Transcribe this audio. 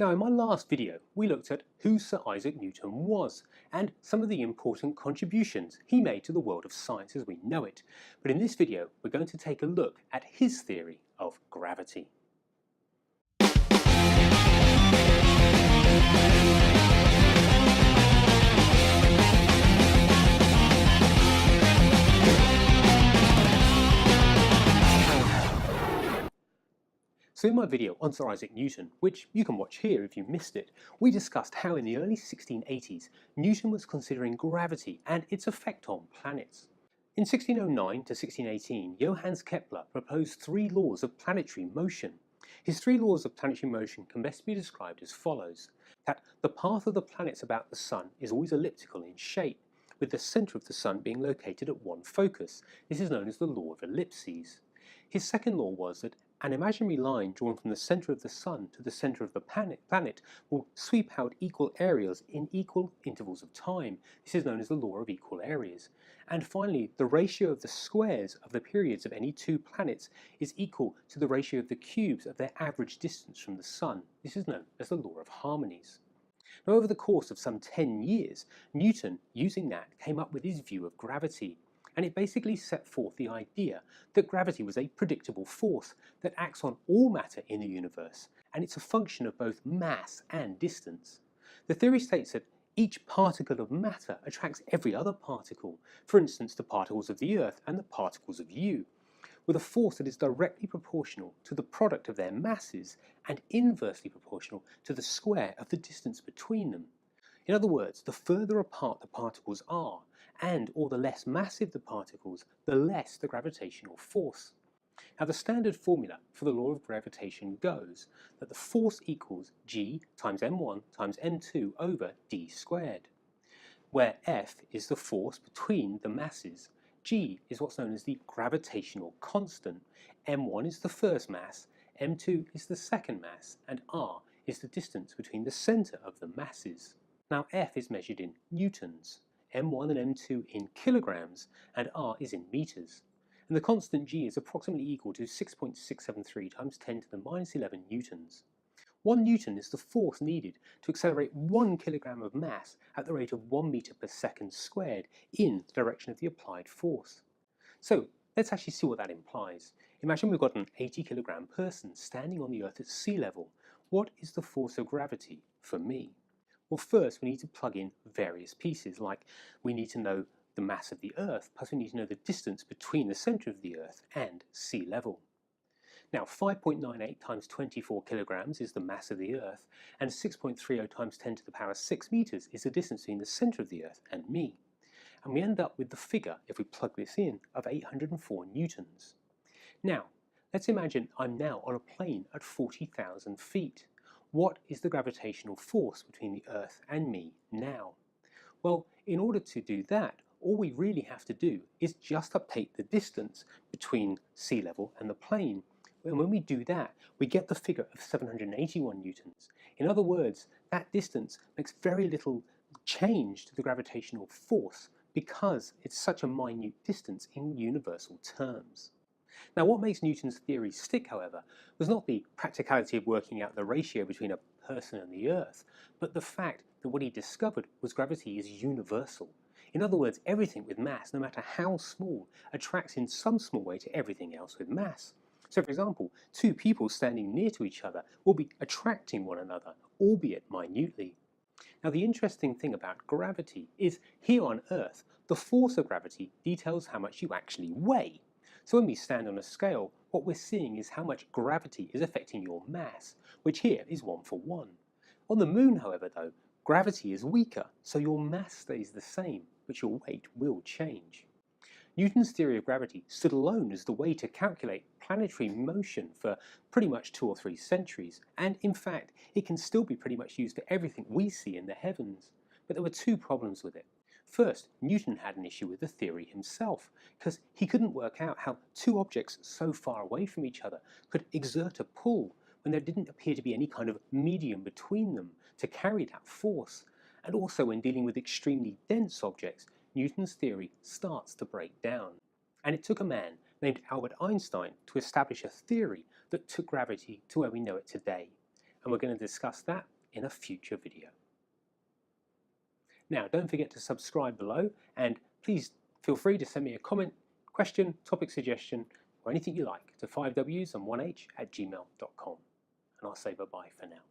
Now, in my last video, we looked at who Sir Isaac Newton was and some of the important contributions he made to the world of science as we know it. But in this video, we're going to take a look at his theory of gravity. So in my video on Sir Isaac Newton, which you can watch here if you missed it, we discussed how in the early 1680s Newton was considering gravity and its effect on planets. In 1609 to 1618, Johannes Kepler proposed 3 laws of planetary motion. His 3 laws of planetary motion can best be described as follows: that the path of the planets about the Sun is always elliptical in shape, with the centre of the Sun being located at one focus. This is known as the Law of Ellipses. His second law was that an imaginary line drawn from the centre of the Sun to the centre of the planet will sweep out equal areas in equal intervals of time. This is known as the law of equal areas. And finally, the ratio of the squares of the periods of any 2 planets is equal to the ratio of the cubes of their average distance from the Sun. This is known as the Law of Harmonies. Now, over the course of some 10 years, Newton, using that, came up with his view of gravity. And it basically set forth the idea that gravity was a predictable force that acts on all matter in the universe, and it's a function of both mass and distance. The theory states that each particle of matter attracts every other particle, for instance the particles of the Earth and the particles of you, with a force that is directly proportional to the product of their masses and inversely proportional to the square of the distance between them. In other words, the further apart the particles are, or the less massive the particles, the less the gravitational force. Now, the standard formula for the law of gravitation goes that the force equals g times m1 times m2 over d squared, where F is the force between the masses, g is what's known as the gravitational constant, m1 is the first mass, m2 is the second mass, and r is the distance between the centre of the masses. Now, F is measured in newtons, m1 and m2 in kilograms, and r is in meters. And the constant g is approximately equal to 6.673 times 10 to the minus 11 newtons. 1 newton is the force needed to accelerate 1 kilogram of mass at the rate of 1 meter per second squared in the direction of the applied force. So let's actually see what that implies. Imagine we've got an 80 kilogram person standing on the Earth at sea level. What is the force of gravity for me? Well, first we need to plug in various pieces, like we need to know the mass of the Earth, plus we need to know the distance between the centre of the Earth and sea level. Now, 5.98 times 24 kilograms is the mass of the Earth, and 6.30 times 10 to the power 6 meters is the distance between the centre of the Earth and me. And we end up with the figure, if we plug this in, of 804 newtons. Now, let's imagine I'm now on a plane at 40,000 feet. What is the gravitational force between the Earth and me now? Well, in order to do that, all we really have to do is just update the distance between sea level and the plane. And when we do that, we get the figure of 781 newtons. In other words, that distance makes very little change to the gravitational force because it's such a minute distance in universal terms. Now, what makes Newton's theory stick, however, was not the practicality of working out the ratio between a person and the Earth, but the fact that what he discovered was gravity is universal. In other words, everything with mass, no matter how small, attracts in some small way to everything else with mass. So, for example, 2 people standing near to each other will be attracting one another, albeit minutely. Now, the interesting thing about gravity is, here on Earth, the force of gravity details how much you actually weigh. So when we stand on a scale, what we're seeing is how much gravity is affecting your mass, which here is 1 for 1. On the Moon, however, though, gravity is weaker, so your mass stays the same, but your weight will change. Newton's theory of gravity stood alone as the way to calculate planetary motion for pretty much 2 or 3 centuries, and in fact, it can still be pretty much used for everything we see in the heavens. But there were 2 problems with it. First, Newton had an issue with the theory himself, because he couldn't work out how 2 objects so far away from each other could exert a pull when there didn't appear to be any kind of medium between them to carry that force. And also, when dealing with extremely dense objects, Newton's theory starts to break down. And it took a man named Albert Einstein to establish a theory that took gravity to where we know it today. and we're going to discuss that in a future video. Now, don't forget to subscribe below, and please feel free to send me a comment, question, topic suggestion, or anything you like to 5ws and 1h@gmail.com. And I'll say bye-bye for now.